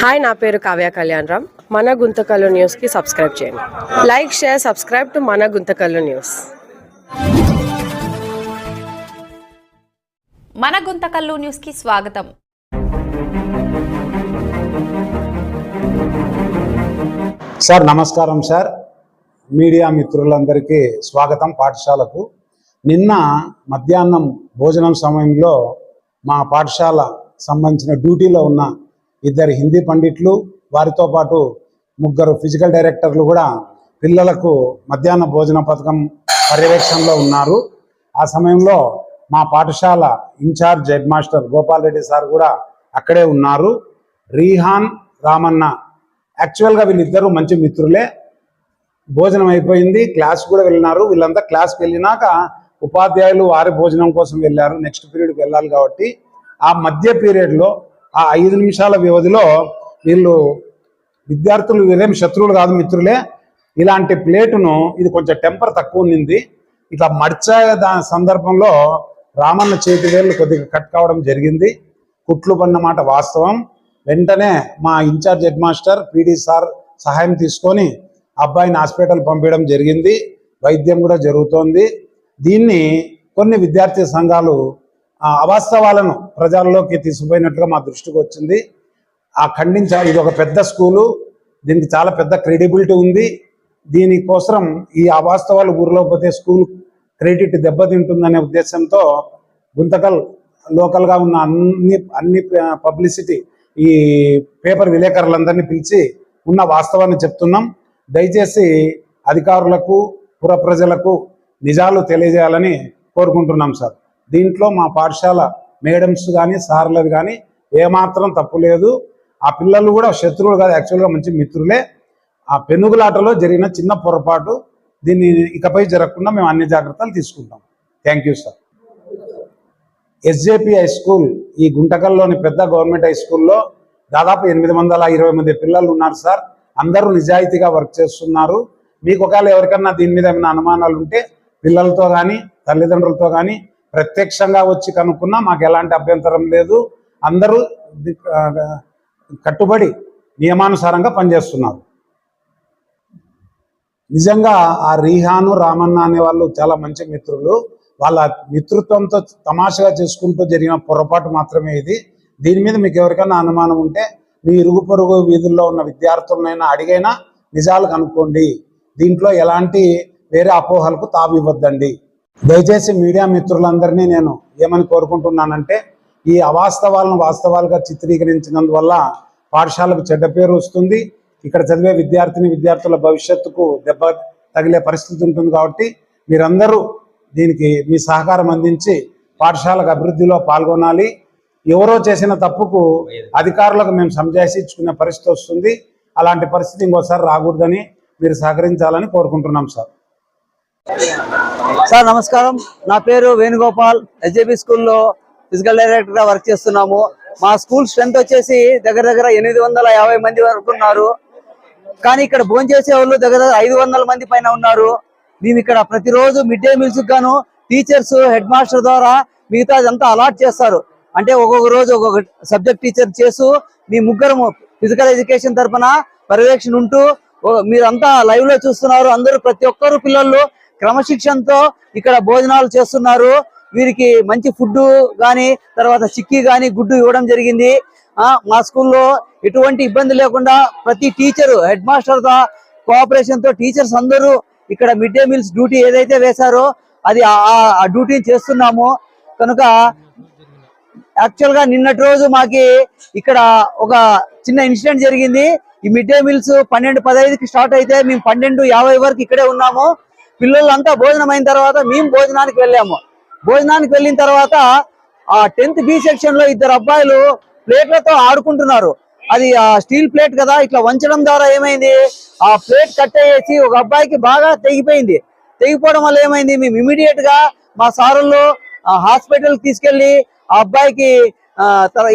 Hi, నా పేరు కావ్య కళ్యాణరామ్. మన గుంతకల్లు న్యూస్కి సబ్స్క్రైబ్ చేయండి. లైక్, షేర్, సబ్స్క్రైబ్ టు మన గుంతకల్లు న్యూస్. మన గుంతకల్లు న్యూస్కి స్వాగతం. సార్ నమస్కారం సార్. మీడియా మిత్రులందరికీ స్వాగతం పాఠశాలకు. నిన్న మధ్యాహ్నం భోజనం సమయంలో మా పాఠశాల సంబంధించిన డ్యూటీలో ఉన్న ఇద్దరు హిందీ పండిట్లు, వారితో పాటు ముగ్గురు ఫిజికల్ డైరెక్టర్లు కూడా పిల్లలకు మధ్యాహ్న భోజన పథకం పర్యవేక్షణలో ఉన్నారు. ఆ సమయంలో మా పాఠశాల incharge headmaster Gopal Reddy sir కూడా అక్కడే ఉన్నారు. రీహాన్, రామన్న యాక్చువల్గా వీళ్ళిద్దరూ మంచి మిత్రులే. భోజనం అయిపోయింది, క్లాస్ కూడా వెళ్ళినారు. వీళ్ళంతా క్లాస్కి వెళ్ళినాక ఉపాధ్యాయులు వారి భోజనం కోసం వెళ్ళారు. నెక్స్ట్ పీరియడ్కి వెళ్ళాలి కాబట్టి ఆ మధ్య పీరియడ్లో ఆ 5 నిమిషాల వ్యవధిలో వీళ్ళు విద్యార్థులు, వీరేం శత్రువులు కాదు, మిత్రులే. ఇలాంటి ప్లేటును, ఇది కొంచెం టెంపర్ తక్కువ ఉన్నింది, ఇట్లా మర్చా దాని సందర్భంలో రామన్న చేతి వేళ్ళు కొద్దిగా కట్ కావడం జరిగింది. కుట్లు పడిన మాట వాస్తవం. వెంటనే మా incharge headmaster PD sir సహాయం తీసుకొని అబ్బాయిని హాస్పిటల్ పంపించడం జరిగింది. వైద్యం కూడా జరుగుతోంది. దీన్ని కొన్ని విద్యార్థి సంఘాలు అవాస్తవాలను ప్రజల్లోకి తీసుకుపోయినట్టుగా మా దృష్టికి వచ్చింది. ఖండించాలి. ఇది ఒక పెద్ద స్కూలు, దీనికి చాలా పెద్ద క్రెడిబిలిటీ ఉంది. దీనికోసం ఈ అవాస్తవాలు ఊరిలో పోతే స్కూల్ క్రెడిట్ దెబ్బతింటుందనే ఉద్దేశంతో గుంతకల్ లోకల్గా ఉన్న అన్ని పబ్లిసిటీ, ఈ పేపర్ విలేకరులందరినీ పిలిచి ఉన్న వాస్తవాన్ని చెప్తున్నాం. దయచేసి అధికారులకు, పుర ప్రజలకు నిజాలు తెలియజేయాలని కోరుకుంటున్నాం సార్. దీంట్లో మా పాఠశాల మేడమ్స్ కానీ సార్లది కానీ ఏమాత్రం తప్పు లేదు. ఆ పిల్లలు కూడా శత్రువులు కాదు, యాక్చువల్గా మంచి మిత్రులే. ఆ పెనుగులాటలో జరిగిన చిన్న పొరపాటు, దీన్ని ఇకపై జరగకుండా మేము అన్ని జాగ్రత్తలు తీసుకుంటాం. Thank you sir. SJP high school, ఈ గుంటకల్లోని పెద్ద గవర్నమెంట్ హై స్కూల్లో దాదాపు 820 మంది పిల్లలు ఉన్నారు సార్. అందరూ నిజాయితీగా వర్క్ చేస్తున్నారు. మీకు ఒకవేళ ఎవరికన్నా దీని మీద ఏమైనా అనుమానాలు ఉంటే పిల్లలతో కానీ తల్లిదండ్రులతో కానీ ప్రత్యక్షంగా వచ్చి కనుక్కున్నా మాకు ఎలాంటి అభ్యంతరం లేదు. అందరూ కట్టుబడి నియమానుసారంగా పనిచేస్తున్నారు. నిజంగా ఆ రీహాను, రామన్న అనే వాళ్ళు చాలా మంచి మిత్రులు. వాళ్ళ మిత్రుత్వంతో తమాషగా చేసుకుంటూ జరిగిన పొరపాటు మాత్రమే ఇది. దీని మీద మీకు ఎవరికైనా అనుమానం ఉంటే మీ ఇరుగు పొరుగు వీధుల్లో ఉన్న విద్యార్థులనైనా అడిగైనా నిజాలు కనుక్కోండి. దీంట్లో ఎలాంటి వేరే అపోహలకు తావివ్వద్దండి. దయచేసి మీడియా మిత్రులందరినీ నేను ఏమని కోరుకుంటున్నానంటే, ఈ అవాస్తవాలను వాస్తవాలుగా చిత్రీకరించినందువల్ల పాఠశాలకు చెడ్డ పేరు వస్తుంది. ఇక్కడ చదివే విద్యార్థుల భవిష్యత్తుకు దెబ్బ తగిలే పరిస్థితి ఉంటుంది. కాబట్టి మీరందరూ దీనికి మీ సహకారం అందించి పాఠశాలకు అభివృద్ధిలో పాల్గొనాలి. ఎవరో చేసిన తప్పుకు అధికారులకు మేము సంజాయించుకునే పరిస్థితి వస్తుంది. అలాంటి పరిస్థితి ఇంకోసారి రాకూడదని మీరు సహకరించాలని కోరుకుంటున్నాం సార్. సార్ నమస్కారం. నా పేరు వేణుగోపాల్. ఎస్జేబీ స్కూల్లో ఫిజికల్ డైరెక్టర్గా వర్క్ చేస్తున్నాము. మా స్కూల్ స్ట్రెంత్ వచ్చేసి దగ్గర 850 మంది వరకు ఉన్నారు. కానీ ఇక్కడ భోజనం చేసే వాళ్ళు దగ్గర 500 మంది పైన ఉన్నారు. మేము ఇక్కడ ప్రతిరోజు మిడ్ డే మీల్స్ గాను టీచర్స్, హెడ్ మాస్టర్ ద్వారా మిగతా అదంతా అలాట్ చేస్తారు. అంటే ఒక్కొక్క రోజు ఒక్కొక్క సబ్జెక్ట్ టీచర్ చేస్తూ మీ ముగ్గురము ఫిజికల్ ఎడ్యుకేషన్ తరఫున పర్యవేక్షణ ఉంటూ మీరంతా లైవ్ లో చూస్తున్నారు. అందరూ ప్రతి ఒక్కరు పిల్లలు క్రమశిక్షణతో ఇక్కడ భోజనాలు చేస్తున్నారు. వీరికి మంచి ఫుడ్ కానీ, తర్వాత చిక్కీ కానీ, గుడ్డు ఇవ్వడం జరిగింది. మా స్కూల్లో ఎటువంటి ఇబ్బంది లేకుండా ప్రతి టీచరు, హెడ్ మాస్టర్ తో కోఆపరేషన్ తో టీచర్స్ అందరూ ఇక్కడ మిడ్ డే మీల్స్ డ్యూటీ ఏదైతే వేశారో అది ఆ డ్యూటీని చేస్తున్నాము. కనుక యాక్చువల్ గా నిన్నటి రోజు మాకి ఇక్కడ ఒక చిన్న ఇన్సిడెంట్ జరిగింది. ఈ మిడ్ డే మీల్స్ 12:15కి స్టార్ట్ అయితే మేము 12:50 వరకు ఇక్కడే ఉన్నాము. పిల్లలంతా భోజనం అయిన తర్వాత మేము భోజనానికి వెళ్ళాము. భోజనానికి వెళ్ళిన తర్వాత ఆ 10th B సెక్షన్ లో 2 అబ్బాయిలు ప్లేట్లతో ఆడుకుంటున్నారు. అది ఆ స్టీల్ ప్లేట్ కదా, ఇట్లా వంచడం ద్వారా ఏమైంది, ఆ ప్లేట్ కట్ అయ్యేసి ఒక అబ్బాయికి బాగా తెగిపోయింది. తెగిపోవడం వల్ల ఏమైంది, మేము ఇమీడియట్ గా మా సారుల్లో హాస్పిటల్ తీసుకెళ్లి ఆ అబ్బాయికి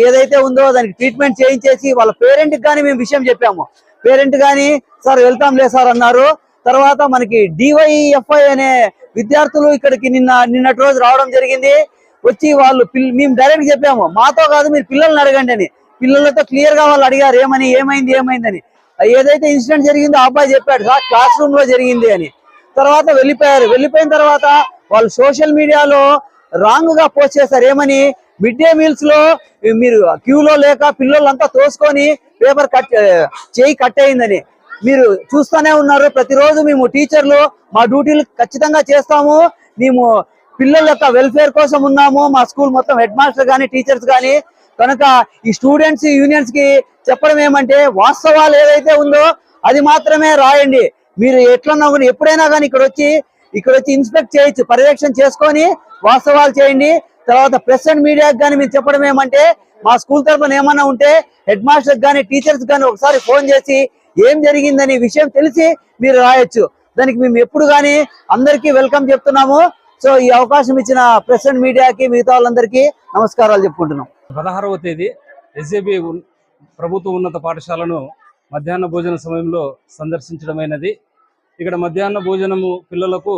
ఏదైతే ఉందో దానికి ట్రీట్మెంట్ చేయించేసి వాళ్ళ పేరెంట్ కి కానీ మేము విషయం చెప్పాము. పేరెంట్ గాని సార్ వెళ్తాంలే సార్ అన్నారు. తర్వాత మనకి DYFI అనే విద్యార్థులు ఇక్కడికి నిన్నటి రోజు రావడం జరిగింది. వచ్చి వాళ్ళు మేము డైరెక్ట్ చెప్పాము, మాతో కాదు మీరు పిల్లల్ని అడగండి అని. పిల్లలతో క్లియర్ గా వాళ్ళు అడిగారు ఏమైందని. ఏదైతే ఇన్సిడెంట్ జరిగిందో ఆ అబ్బాయి చెప్పాడు సార్ క్లాస్ రూమ్ లో జరిగింది అని. తర్వాత వెళ్ళిపోయిన తర్వాత వాళ్ళు సోషల్ మీడియాలో రాంగ్ గా పోస్ట్ చేశారు. ఏమని, మిడ్ డే మీల్స్ లో మీరు క్యూలో లేక పిల్లలంతా తోసుకొని పేపర్ చేయి కట్ అయిందని. మీరు చూస్తూనే ఉన్నారు. ప్రతిరోజు మేము టీచర్లు మా డ్యూటీలు ఖచ్చితంగా చేస్తాము. మేము పిల్లల యొక్క వెల్ఫేర్ కోసం ఉన్నాము. మా స్కూల్ మొత్తం హెడ్ మాస్టర్ కానీ టీచర్స్ కానీ. కనుక ఈ స్టూడెంట్స్ యూనియన్స్ కి చెప్పడం ఏమంటే, వాస్తవాలు ఏదైతే ఉందో అది మాత్రమే రాయండి. మీరు ఎట్లన్నా ఎప్పుడైనా కానీ ఇక్కడ వచ్చి ఇన్స్పెక్ట్ చేయొచ్చు, పర్యవేక్షణ చేసుకొని వాస్తవాలు చేయండి. తర్వాత ప్రెస్ అండ్ మీడియాకి కానీ మీరు చెప్పడం ఏమంటే, మా స్కూల్ తరఫున ఏమన్నా ఉంటే హెడ్ మాస్టర్ కానీ టీచర్స్ కానీ ఒకసారి ఫోన్ చేసి ఏం జరిగిందని విషయం తెలిసి మీరు రాయొచ్చు. దానికి మేము ఎప్పుడు కానీ అందరికీ వెల్కమ్ చెప్తున్నాము. సో ఈ అవకాశం ఇచ్చిన ప్రెస్ అండ్ మీడియాకి మిగతా వాళ్ళందరికీ నమస్కారాలు చెప్పుకుంటున్నాం. 16వ తేదీ ఎస్జేబి ప్రభుత్వ ఉన్నత పాఠశాలను మధ్యాహ్న భోజన సమయంలో సందర్శించడమైనది. ఇక్కడ మధ్యాహ్న భోజనము పిల్లలకు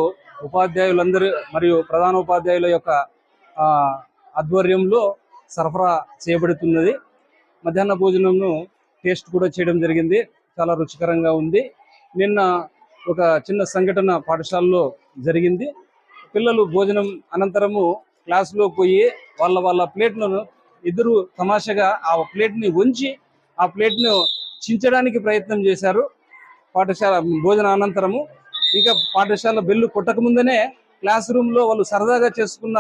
ఉపాధ్యాయులందరూ మరియు ప్రధాన ఉపాధ్యాయుల యొక్క ఆధ్వర్యంలో సరఫరా చేయబడుతున్నది. మధ్యాహ్న భోజనంను టేస్ట్ కూడా చేయడం జరిగింది. చాలా రుచికరంగా ఉంది. నిన్న ఒక చిన్న సంఘటన పాఠశాలలో జరిగింది. పిల్లలు భోజనం అనంతరము క్లాసులో పోయి వాళ్ళ ప్లేట్లను ఇద్దరు తమాషగా ఆ ప్లేట్ని ఉంచి ఆ ప్లేట్ను చించడానికి ప్రయత్నం చేశారు. పాఠశాల భోజన అనంతరము ఇంకా పాఠశాల బెల్లు కొట్టకముందనే క్లాస్ రూమ్లో వాళ్ళు సరదాగా చేసుకున్న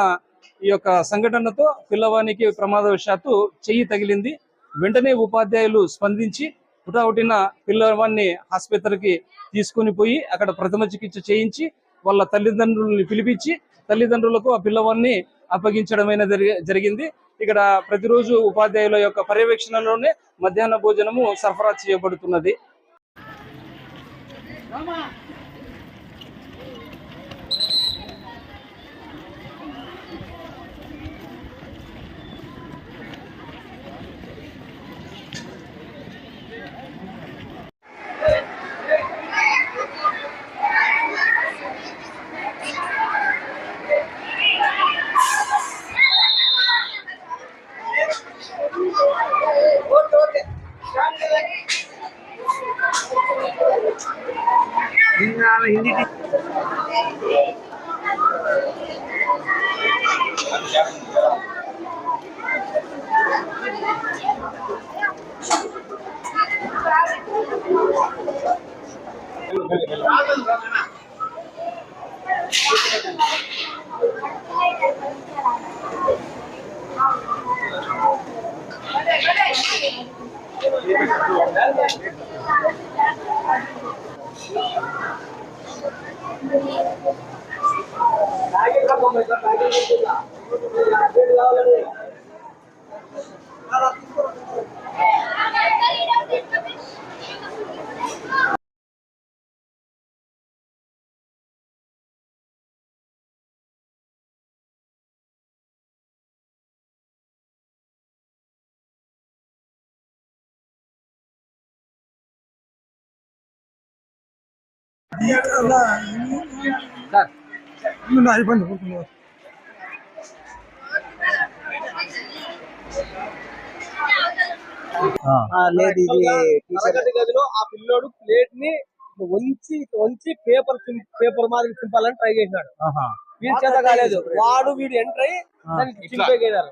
ఈ యొక్క సంఘటనతో పిల్లవానికి ప్రమాదవశాత్తు చెయ్యి తగిలింది. వెంటనే ఉపాధ్యాయులు స్పందించి హుటాహుటిన పిల్లవాడిని ఆసుపత్రికి తీసుకుని పోయి అక్కడ ప్రథమ చికిత్స చేయించి వాళ్ళ తల్లిదండ్రులని పిలిపించి తల్లిదండ్రులకు ఆ పిల్లవాడిని అప్పగించడమైన జరిగింది. ఇక్కడ ప్రతిరోజు ఉపాధ్యాయుల యొక్క పర్యవేక్షణలోనే మధ్యాహ్న భోజనము సరఫరా చేయబడుతున్నది. లేదు ఇది తరగతి గదిలో ఆ పిల్లోడు ప్లేట్ ని వంచి పేపర్ మాదిరి చింపాలని ట్రై చేసినాడు. వీడి చేత కాలేదు. వీడు ఎంటర్ అయ్యి దానికి చింపేసారు.